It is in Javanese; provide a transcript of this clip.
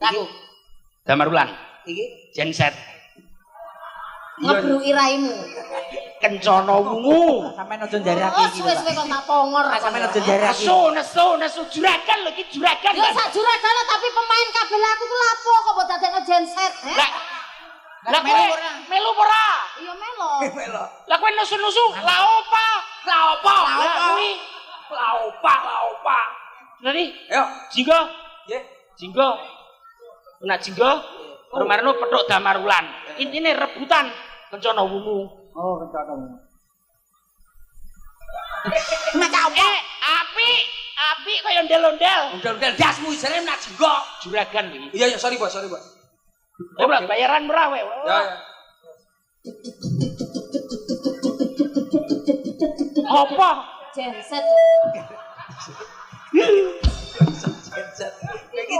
Aku. Damarulan. Iki Genset. Ngebruki raimu. Kencana wungu. sampean aja njarake Oh, iki. suwe-suwe kok tak pongor. Sampean aja njarake. Nesu juragan lho iki juragan. Ya sak juragan tapi pemain kabel aku tuh lapo kok mbok dadekno genset, Lah melu ora? Iya melo. Melo. Lah kowe nesu-nesu la opa? La kuwi. La opa. Nani? Ayo. Jinggo. Nggih. Jinggo. Nak jinggo. Permarno petuk Damarulan. Intine rebutan kencana wungu. Oh, kencana wungu. Nek apa? Api kaya ondel-ondel. Ondel-ondel dasmu isine nak jenggok. Juragan iki. Iya, sorry, Bos. Ayo lah bayaran murah wae. Ya. Apa? Genset. Genset. Iki